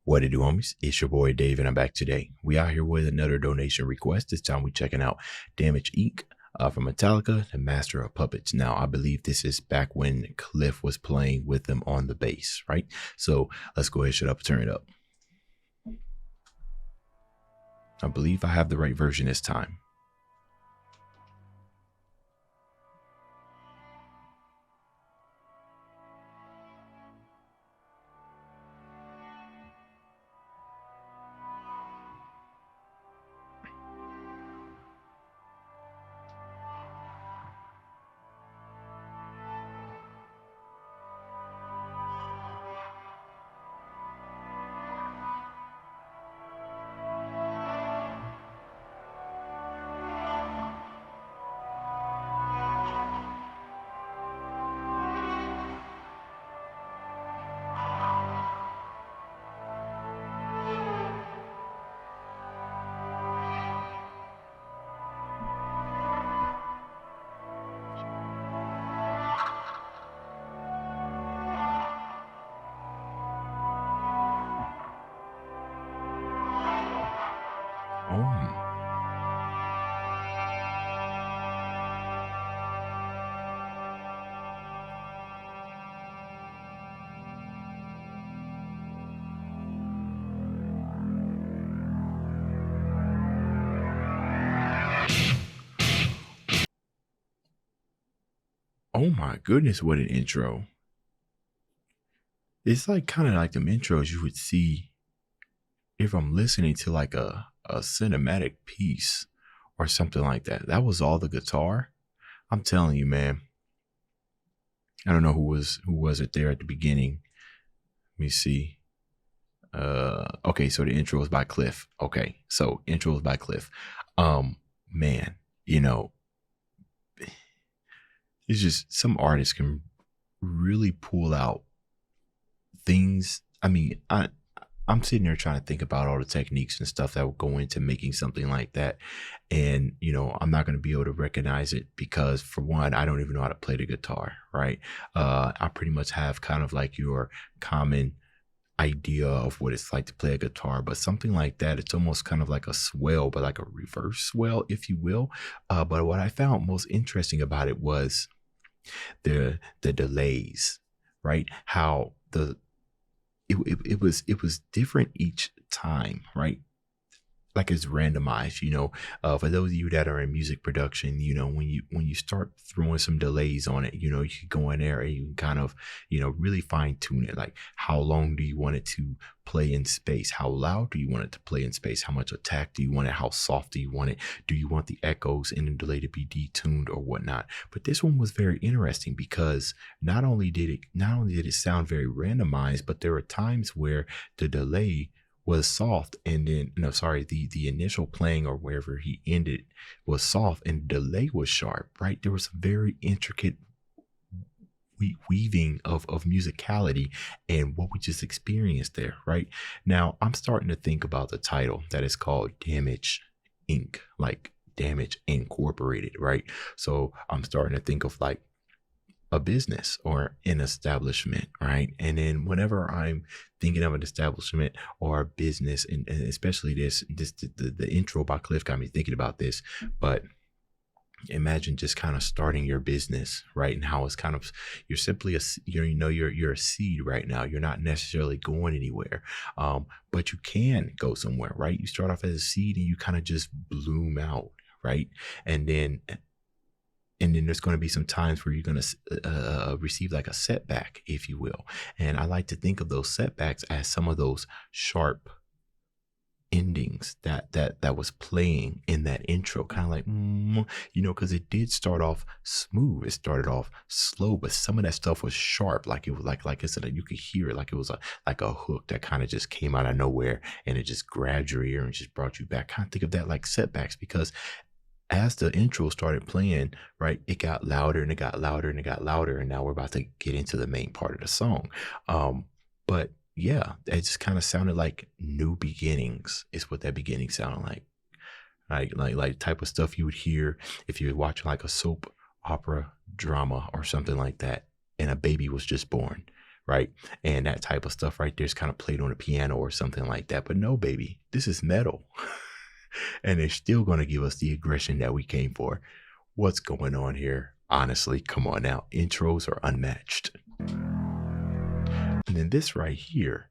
What it do, homies? It's your boy Dave, and I'm back today. We out here with another donation request. This time we checking out Damage Inc. From Metallica, the Master of Puppets. Now, I believe this is back when Cliff was playing with them on the bass, right? So let's go ahead, shut up, and turn it up. I believe I have the right version this time. Oh. Oh my goodness, what an intro. It's like kind of like them intros you would see if I'm listening to like a cinematic piece or something like that. That was all the guitar. I'm telling you, man. I don't know who was it there at the beginning. Let me see. Okay, so the intro is by Cliff. Okay, so intro is by Cliff. Man, you know, it's just some artists can really pull out things. I mean, I'm sitting there trying to think about all the techniques and stuff that will go into making something like that. And, you know, I'm not going to be able to recognize it because, for one, I don't even know how to play the guitar, right? I pretty much have kind of like your common idea of what it's like to play a guitar, but something like that, it's almost kind of like a swell, but like a reverse swell, if you will. But what I found most interesting about it was the delays, right? How it was different each time, right? Like it's randomized, you know. For those of you that are in music production, you know, when you start throwing some delays on it, you know, you can go in there and you can kind of, you know, really fine tune it. Like, how long do you want it to play in space? How loud do you want it to play in space? How much attack do you want it? How soft do you want it? Do you want the echoes in the delay to be detuned or whatnot? But this one was very interesting because not only did it sound very randomized, but there were times where the delay was soft, and then the initial playing or wherever he ended was soft and the delay was sharp, right? There was a very intricate weaving of musicality and what we just experienced there, right? Now I'm starting to think about the title that is called Damage Inc., like Damage Incorporated, right? So I'm starting to think of like a business or an establishment, right? And then whenever I'm thinking of an establishment or a business, and especially the intro by Cliff got me thinking about this. But imagine just kind of starting your business, right? And how it's kind of, you're simply you're a seed right now. You're not necessarily going anywhere, but you can go somewhere, right? You start off as a seed and you kind of just bloom out, right? And then there's going to be some times where you're going to receive like a setback, if you will. And I like to think of those setbacks as some of those sharp endings that was playing in that intro, kind of like, you know, because it did start off smooth. It started off slow, but some of that stuff was sharp. Like it was like I said, you could hear it like it was like a hook that kind of just came out of nowhere and it just grabbed your ear and just brought you back. Kind of think of that like setbacks, because as the intro started playing, right, it got louder and it got louder and it got louder. And now we're about to get into the main part of the song. But yeah, it just kind of sounded like new beginnings is what that beginning sounded like. Like type of stuff you would hear if you were watching like a soap opera drama or something like that, and a baby was just born, right? And that type of stuff right there is kind of played on a piano or something like that. But no, baby, this is metal. And they're still going to give us the aggression that we came for. What's going on here? Honestly, come on now. Intros are unmatched. And then this right here,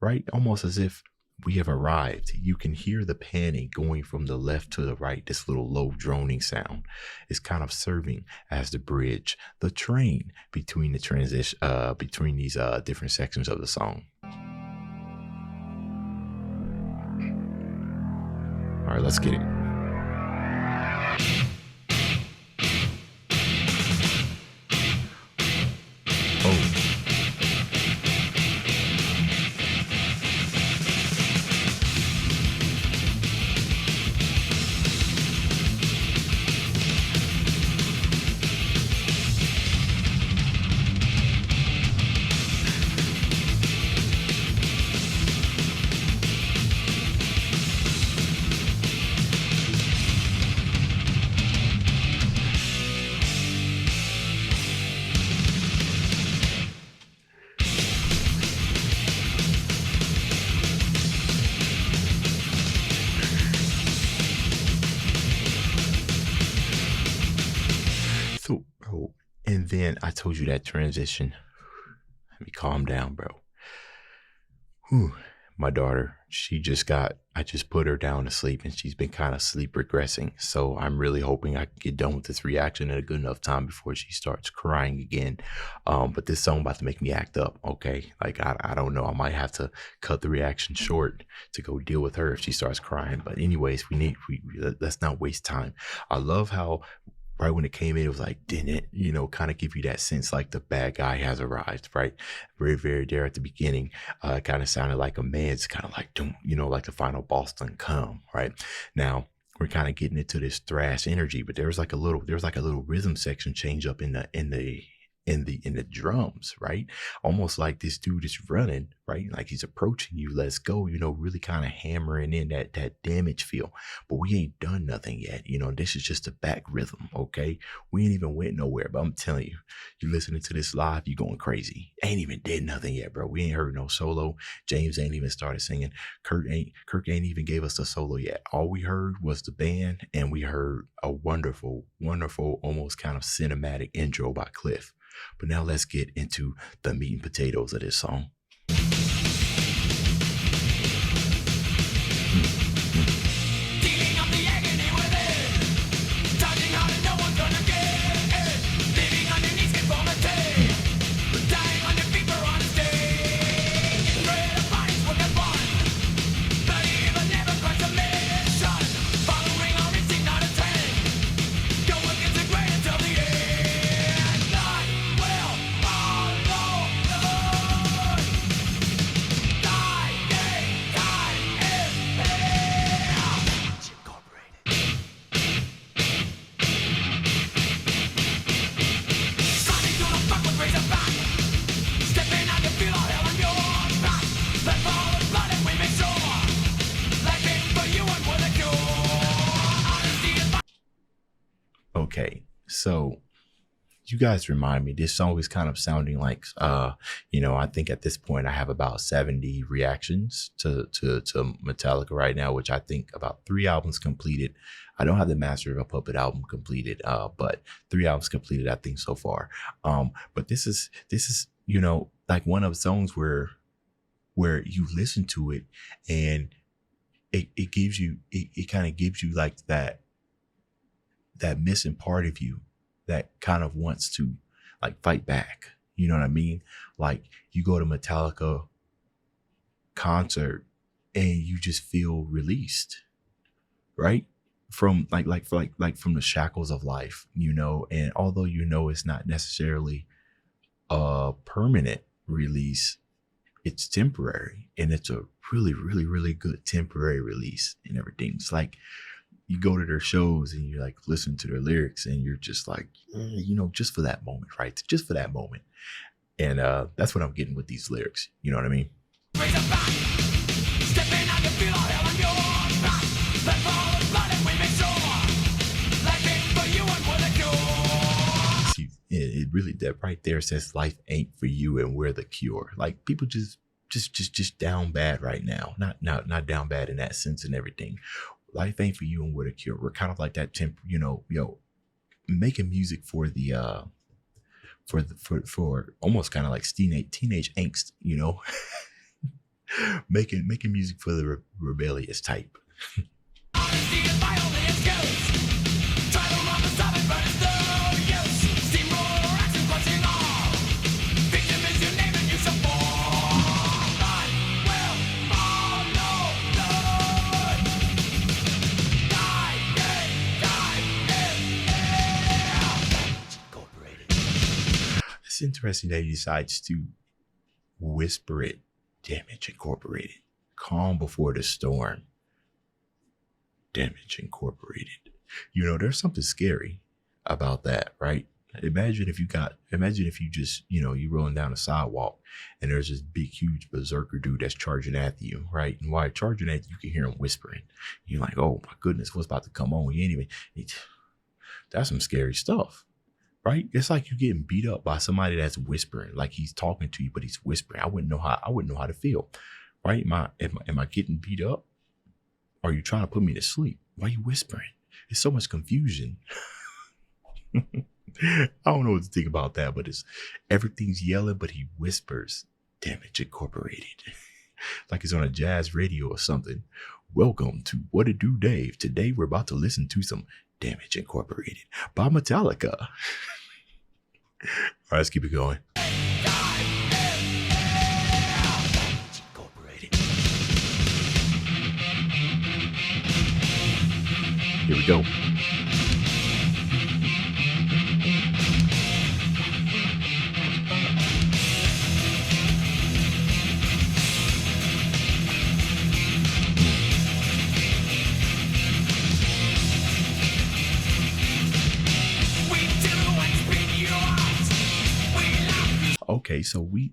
right? Almost as if we have arrived. You can hear the panning going from the left to the right. This little low droning sound is kind of serving as the bridge, the train between the transition, between these different sections of the song. All right, let's get it. Oh. So, bro, and then I told you that transition. Let me calm down, bro. Whew. My daughter, I just put her down to sleep and she's been kind of sleep regressing. So I'm really hoping I can get done with this reaction at a good enough time before she starts crying again. But this song about to make me act up, okay? Like, I don't know. I might have to cut the reaction short to go deal with her if she starts crying. But anyways, let's not waste time. I love how right when it came in, it was like, didn't it, kind of give you that sense like the bad guy has arrived, right? Very, very there at the beginning. Kind of sounded like a man's kind of like, like the final boss done come, right? Now, we're kind of getting into this thrash energy, but there was like a little rhythm section change up in the drums, right? Almost like this dude is running, right? Like he's approaching you. Let's go, really kind of hammering in that damage feel. But we ain't done nothing yet. This is just a back rhythm, okay? We ain't even went nowhere. But I'm telling you, you listening to this live, you going crazy. Ain't even did nothing yet, bro. We ain't heard no solo. James ain't even started singing. Kirk ain't even gave us the solo yet. All we heard was the band, and we heard a wonderful, wonderful, almost kind of cinematic intro by Cliff. But now let's get into the meat and potatoes of this song. Okay, so you guys remind me, this song is kind of sounding like, I think at this point I have about 70 reactions to Metallica right now, which I think about 3 albums completed. I don't have the Master of a Puppet album completed, but 3 albums completed, I think, so far. But this is, like one of the songs where you listen to it and it gives you, it kind of gives you like that missing part of you that kind of wants to like fight back. You know what I mean? Like you go to Metallica concert and you just feel released, right? From like from the shackles of life, and although it's not necessarily a permanent release, it's temporary, and it's a really, really, really good temporary release and everything. It's like you go to their shows and you like listen to their lyrics and you're just like, just for that moment, right? Just for that moment. And that's what I'm getting with these lyrics. You know what I mean? See, it really that right there says life ain't for you and we're the cure. Like people just down bad right now. Not down bad in that sense and everything. Life ain't for you and we're the cure. We're kind of like that making music for the for almost kind of like teenage angst, making music for the rebellious type. It's interesting that he decides to whisper it. Damage Incorporated. Calm before the storm. Damage Incorporated. There's something scary about that, right? Imagine if you just, you're rolling down a sidewalk and there's this big, huge berserker dude that's charging at you, right? And while charging at you, you can hear him whispering. You're like, oh my goodness, what's about to come on? That's some scary stuff. Right? It's like you're getting beat up by somebody that's whispering, like he's talking to you, but he's whispering. I wouldn't know how to feel. Right? Am I getting beat up? Or are you trying to put me to sleep? Why are you whispering? It's so much confusion. I don't know what to think about that, but everything's yelling, but he whispers. Damage Incorporated. Like it's on a jazz radio or something. Welcome to What It Do, Dave. Today we're about to listen to some Damage Incorporated by Metallica. All right, let's keep it going. Here we go. Okay, so we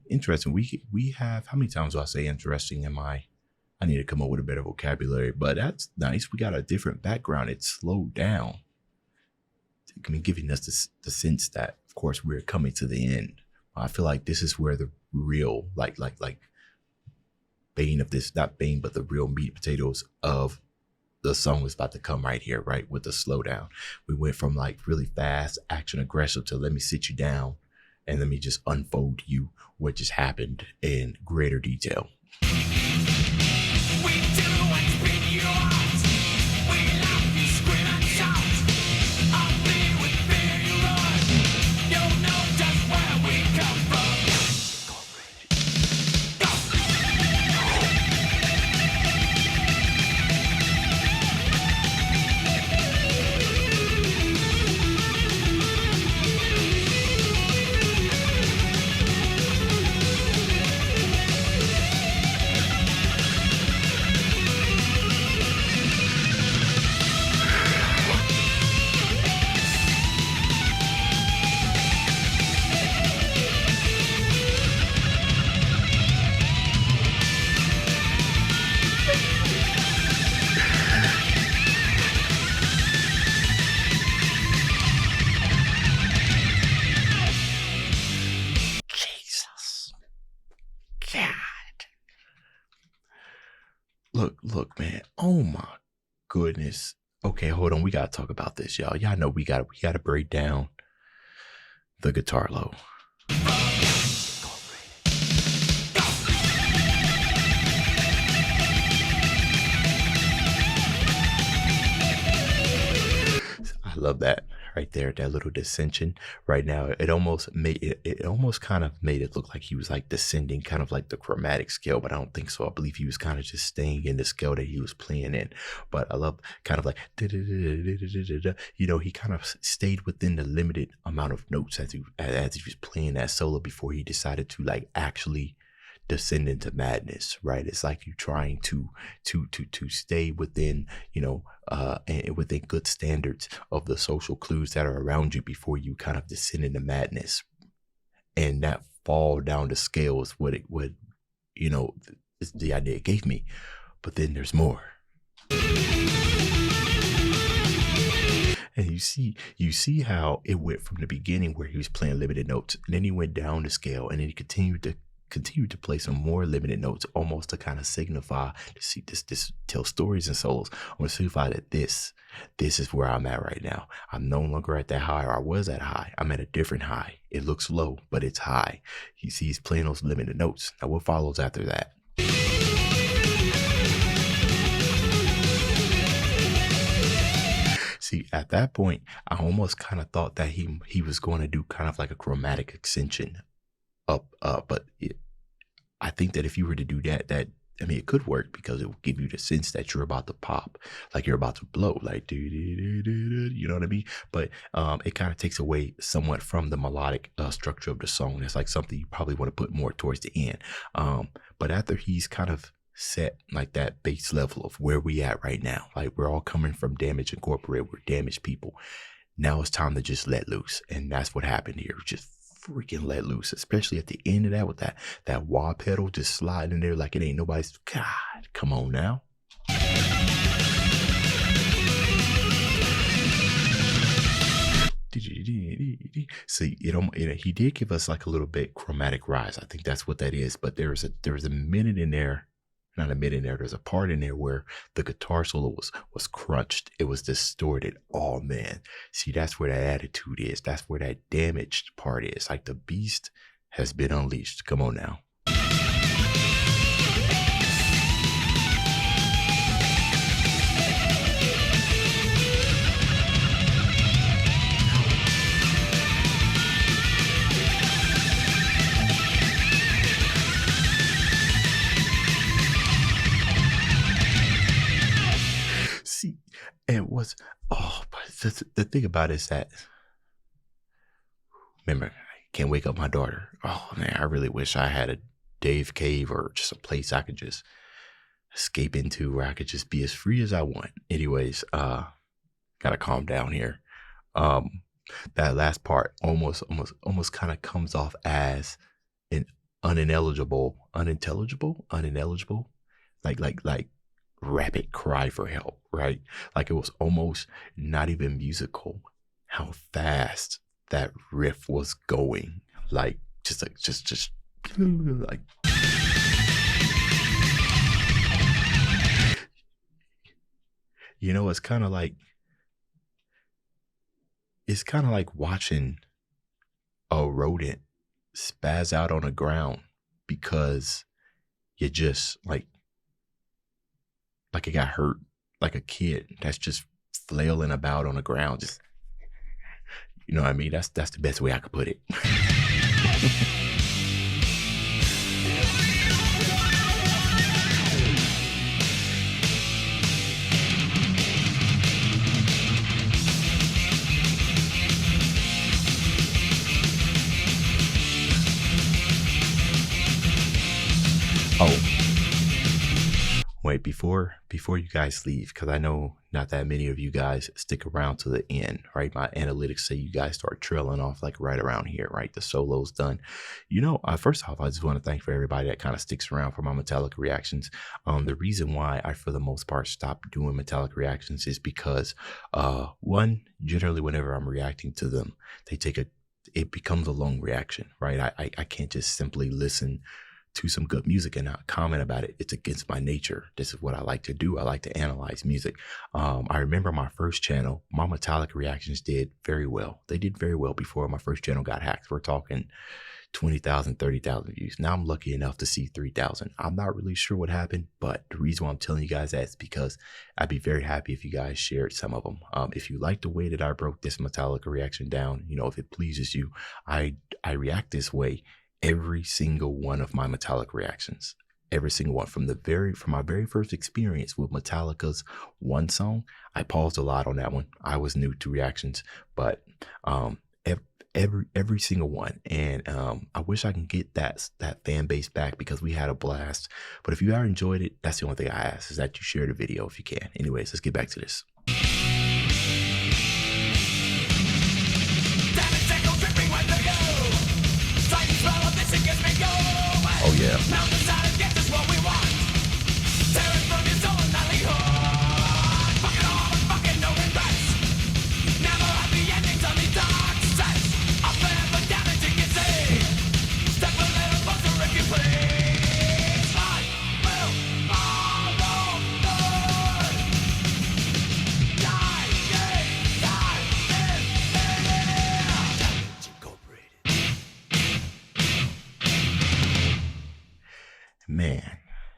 have, how many times do I say interesting in I need to come up with a better vocabulary, but that's nice. We got a different background. It's slowed down. I mean, giving us the sense that, of course, we're coming to the end. I feel like this is where the real, like bane of this, not bane, but the real meat and potatoes of the song is about to come right here, right? With the slowdown. We went from like really fast, action aggressive to let me sit you down and let me just unfold you what just happened in greater detail. Look, man. Oh my goodness. Okay, hold on. We gotta talk about this, y'all. Y'all know we gotta break down the guitar low. I love that right there, that little dissension right now. It almost kind of made it look like he was like descending kind of like the chromatic scale, but I don't think so. I believe he was kind of just staying in the scale that he was playing in. But I love kind of like, he kind of stayed within the limited amount of notes as he was playing that solo before he decided to like actually descend into madness, right? It's like you trying to stay within, within good standards of the social clues that are around you before you kind of descend into madness. And that fall down the scale is what it would, is the idea it gave me. But then there's more. And you see how it went from the beginning where he was playing limited notes, and then he went down the scale, and then he continued to play some more limited notes, almost to kind of signify to see this tell stories and solos. I want to signify that this is where I'm at right now. I'm no longer at that high, or I was at high. I'm at a different high. It looks low, but it's high. He's playing those limited notes. Now what follows after that? See, at that point, I almost kind of thought that he was going to do kind of like a chromatic extension up, but I think that if you were to do that, I mean, it could work because it will give you the sense that you're about to pop, like you're about to blow, like you know what I mean? But it kind of takes away somewhat from the melodic structure of the song. It's like something you probably want to put more towards the end. But after he's kind of set like that base level of where we at right now, like we're all coming from Damage Incorporated, we're damaged people. Now it's time to just let loose, and that's what happened here. Just freaking let loose, especially at the end of that with that wah pedal just sliding in there like it ain't nobody's. God, come on now. See, he did give us like a little bit chromatic rise. I think that's what that is. But there was a minute in there. Not a minute in there. There's a part in there where the guitar solo was crunched. It was distorted. Oh man. See, that's where that attitude is. That's where that damaged part is. Like the beast has been unleashed. Come on now. And but the thing about it is that, remember, I can't wake up my daughter. Oh man, I really wish I had a Dave cave or just a place I could just escape into where I could just be as free as I want. Anyways, gotta calm down here. That last part almost kind of comes off as an unintelligible, like rapid cry for help, right? Like it was almost not even musical how fast that riff was going, like just like it's kind of like watching a rodent spaz out on the ground because you just like it got hurt, like a kid that's just flailing about on the ground. Just, you know what I mean? That's the best way I could put it. Oh. Wait, before you guys leave, because I know not that many of you guys stick around to the end, right? My analytics say you guys start trailing off like right around here, right? The solo's done. First off, I just want to thank for everybody that kind of sticks around for my Metallica reactions. The reason why I, for the most part, stopped doing Metallica reactions is because, one, generally whenever I'm reacting to them, it becomes a long reaction, right? I can't just simply listen to some good music and not comment about it. It's against my nature. This is what I like to do. I like to analyze music. I remember my first channel, my Metallica reactions did very well. They did very well before my first channel got hacked. We're talking 20,000, 30,000 views. Now I'm lucky enough to see 3,000. I'm not really sure what happened, but the reason why I'm telling you guys that is because I'd be very happy if you guys shared some of them. If you like the way that I broke this Metallica reaction down, if it pleases you, I react this way every single one of my Metallica reactions, every single one from my very first experience with Metallica's one song. I paused a lot on that one. I was new to reactions, but every single one. And I wish I can get that fan base back because we had a blast. But if you ever enjoyed it, that's the only thing I ask is that you share the video if you can. Anyways, let's get back to this. Oh yeah.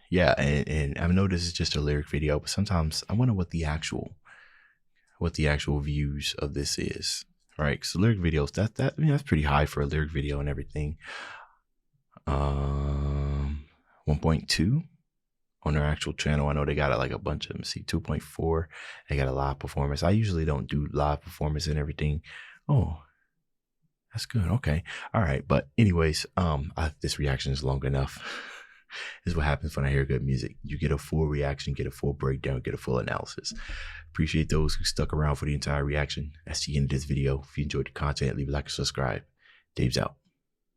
yeah, and I know this is just a lyric video, but sometimes I wonder what the actual views of this is, right? So lyric videos, I mean, that's pretty high for a lyric video and everything. 1.2 on their actual channel. I know they got it like a bunch of them. See, 2.4. They got a live performance. I usually don't do live performance and everything. Oh, that's good. Okay. All right. But anyways, this reaction is long enough. This is what happens when I hear good music. You get a full reaction, get a full breakdown, get a full analysis. Appreciate those who stuck around for the entire reaction. That's the end of this video. If you enjoyed the content, leave a like and subscribe. Dave's out.